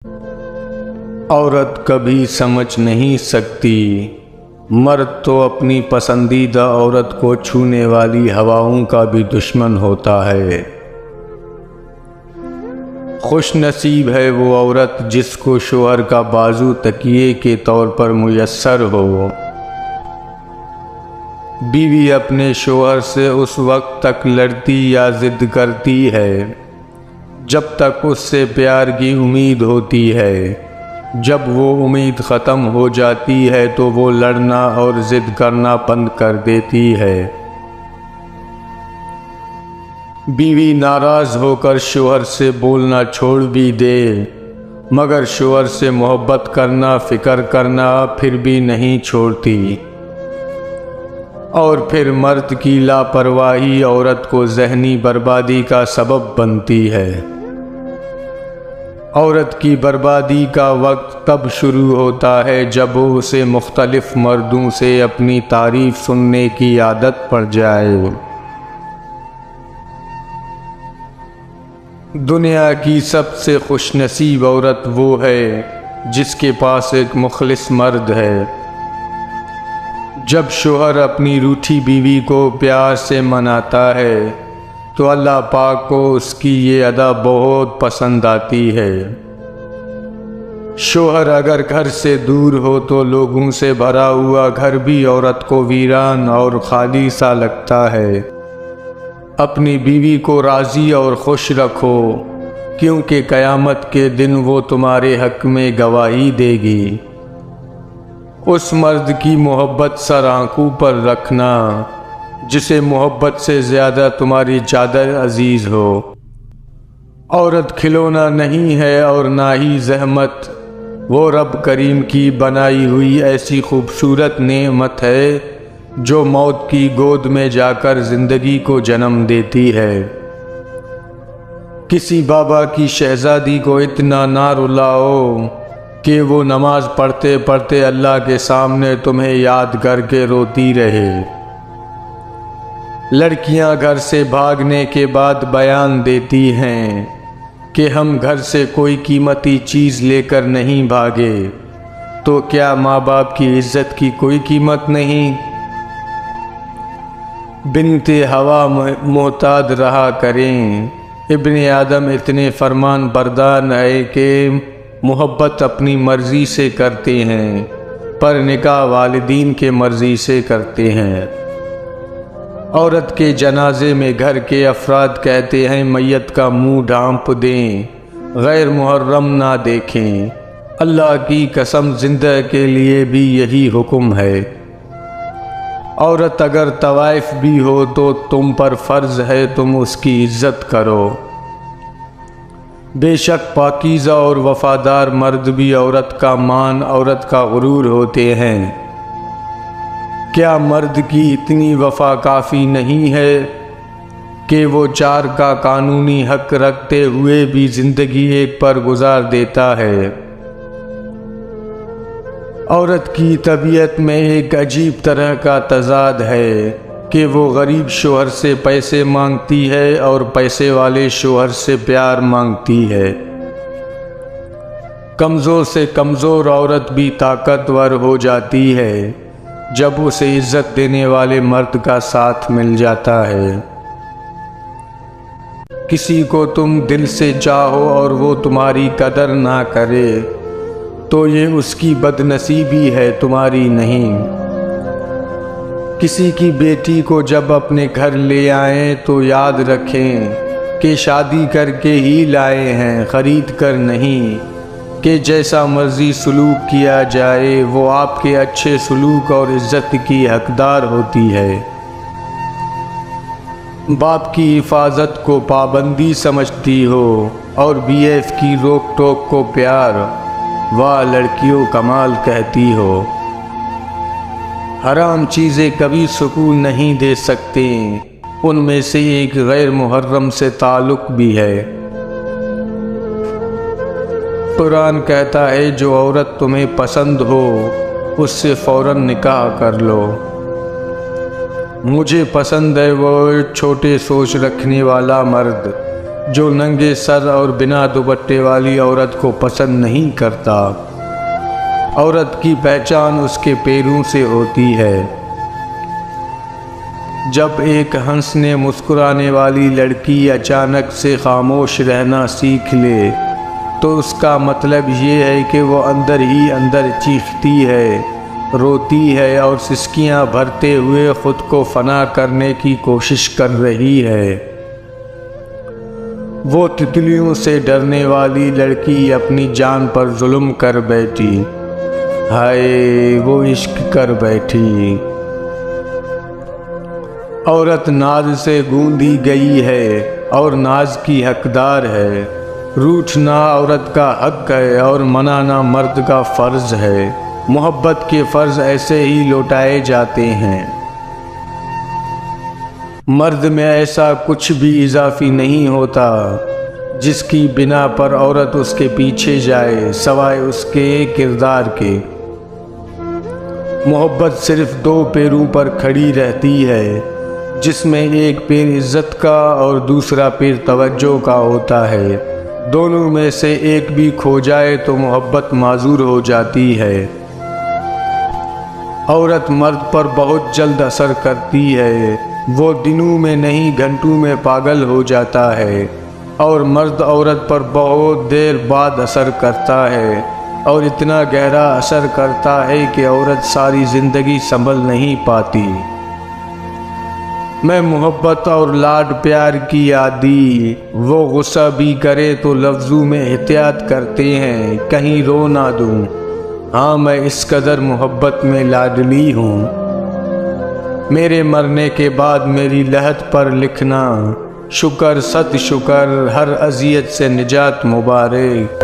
عورت کبھی سمجھ نہیں سکتی، مرد تو اپنی پسندیدہ عورت کو چھونے والی ہواؤں کا بھی دشمن ہوتا ہے۔ خوش نصیب ہے وہ عورت جس کو شوہر کا بازو تکیے کے طور پر میسر ہو۔ بیوی اپنے شوہر سے اس وقت تک لڑتی یا ضد کرتی ہے جب تک اس سے پیار کی امید ہوتی ہے۔ جب وہ امید ختم ہو جاتی ہے تو وہ لڑنا اور ضد کرنا بند کر دیتی ہے۔ بیوی ناراض ہو کر شوہر سے بولنا چھوڑ بھی دے، مگر شوہر سے محبت کرنا، فکر کرنا پھر بھی نہیں چھوڑتی۔ اور پھر مرد کی لاپرواہی عورت کو ذہنی بربادی کا سبب بنتی ہے۔ عورت کی بربادی کا وقت تب شروع ہوتا ہے جب اسے مختلف مردوں سے اپنی تعریف سننے کی عادت پڑ جائے۔ دنیا کی سب سے خوش نصیب عورت وہ ہے جس کے پاس ایک مخلص مرد ہے۔ جب شوہر اپنی روٹھی بیوی کو پیار سے مناتا ہے تو اللہ پاک کو اس کی یہ ادا بہت پسند آتی ہے۔ شوہر اگر گھر سے دور ہو تو لوگوں سے بھرا ہوا گھر بھی عورت کو ویران اور خالی سا لگتا ہے۔ اپنی بیوی کو راضی اور خوش رکھو، کیونکہ قیامت کے دن وہ تمہارے حق میں گواہی دے گی۔ اس مرد کی محبت سر آنکھوں پر رکھنا جسے محبت سے زیادہ تمہاری چادر عزیز ہو۔ عورت کھلونا نہیں ہے اور نہ ہی زحمت، وہ رب کریم کی بنائی ہوئی ایسی خوبصورت نعمت ہے جو موت کی گود میں جا کر زندگی کو جنم دیتی ہے۔ کسی بابا کی شہزادی کو اتنا نہ رلاؤ کہ وہ نماز پڑھتے پڑھتے اللہ کے سامنے تمہیں یاد کر کے روتی رہے۔ لڑکیاں گھر سے بھاگنے کے بعد بیان دیتی ہیں کہ ہم گھر سے کوئی قیمتی چیز لے کر نہیں بھاگے، تو کیا ماں باپ کی عزت کی کوئی قیمت نہیں؟ بنت ہوا محتاط رہا کریں۔ ابن آدم اتنے فرمان بردار ہے کہ محبت اپنی مرضی سے کرتے ہیں پر نکاح والدین کے مرضی سے کرتے ہیں۔ عورت کے جنازے میں گھر کے افراد کہتے ہیں میت کا منہ ڈھانپ دیں، غیر محرم نہ دیکھیں۔ اللہ کی قسم زندہ کے لیے بھی یہی حکم ہے۔ عورت اگر طوائف بھی ہو تو تم پر فرض ہے تم اس کی عزت کرو۔ بے شک پاکیزہ اور وفادار مرد بھی عورت کا مان، عورت کا غرور ہوتے ہیں۔ کیا مرد کی اتنی وفا کافی نہیں ہے کہ وہ 4 کا قانونی حق رکھتے ہوئے بھی زندگی ایک پر گزار دیتا ہے؟ عورت کی طبیعت میں ایک عجیب طرح کا تضاد ہے کہ وہ غریب شوہر سے پیسے مانگتی ہے اور پیسے والے شوہر سے پیار مانگتی ہے۔ کمزور سے کمزور عورت بھی طاقتور ہو جاتی ہے جب اسے عزت دینے والے مرد کا ساتھ مل جاتا ہے۔ کسی کو تم دل سے چاہو اور وہ تمہاری قدر نہ کرے تو یہ اس کی بد نصیبی ہے، تمہاری نہیں۔ کسی کی بیٹی کو جب اپنے گھر لے آئیں تو یاد رکھیں کہ شادی کر کے ہی لائے ہیں، خرید کر نہیں، کہ جیسا مرضی سلوک کیا جائے وہ آپ کے اچھے سلوک اور عزت کی حقدار ہوتی ہے۔ باپ کی حفاظت کو پابندی سمجھتی ہو اور بی ایف کی روک ٹوک کو پیار، واہ لڑکیوں کمال کہتی ہو۔ حرام چیزیں کبھی سکون نہیں دے سکتے، ان میں سے ایک غیر محرم سے تعلق بھی ہے۔ قرآن کہتا ہے جو عورت تمہیں پسند ہو اس سے فوراً نکاح کر لو۔ مجھے پسند ہے وہ چھوٹے سوچ رکھنے والا مرد جو ننگے سر اور بنا دوپٹے والی عورت کو پسند نہیں کرتا۔ عورت کی پہچان اس کے پیروں سے ہوتی ہے۔ جب ایک ہنسنے مسکرانے والی لڑکی اچانک سے خاموش رہنا سیکھ لے تو اس کا مطلب یہ ہے کہ وہ اندر ہی اندر چیختی ہے، روتی ہے اور سسکیاں بھرتے ہوئے خود کو فنا کرنے کی کوشش کر رہی ہے۔ وہ تتلیوں سے ڈرنے والی لڑکی اپنی جان پر ظلم کر بیٹھی، ہائے وہ عشق کر بیٹھی۔ عورت ناز سے گوندھی گئی ہے اور ناز کی حقدار ہے۔ روٹھنا عورت کا حق ہے اور منانا مرد کا فرض ہے۔ محبت کے فرض ایسے ہی لوٹائے جاتے ہیں۔ مرد میں ایسا کچھ بھی اضافی نہیں ہوتا جس کی بنا پر عورت اس کے پیچھے جائے سوائے اس کے کردار کے۔ محبت صرف دو پیروں پر کھڑی رہتی ہے، جس میں ایک پیر عزت کا اور دوسرا پیر توجہ کا ہوتا ہے۔ دونوں میں سے ایک بھی کھو جائے تو محبت معذور ہو جاتی ہے۔ عورت مرد پر بہت جلد اثر کرتی ہے، وہ دنوں میں نہیں گھنٹوں میں پاگل ہو جاتا ہے، اور مرد عورت پر بہت دیر بعد اثر کرتا ہے، اور اتنا گہرا اثر کرتا ہے کہ عورت ساری زندگی سنبھل نہیں پاتی۔ میں محبت اور لاڈ پیار کی عادی، وہ غصہ بھی کرے تو لفظوں میں احتیاط کرتے ہیں کہیں رو نہ دوں۔ ہاں میں اس قدر محبت میں لاڈلی ہوں۔ میرے مرنے کے بعد میری لحد پر لکھنا، شکر ست شکر ہر اذیت سے نجات مبارک۔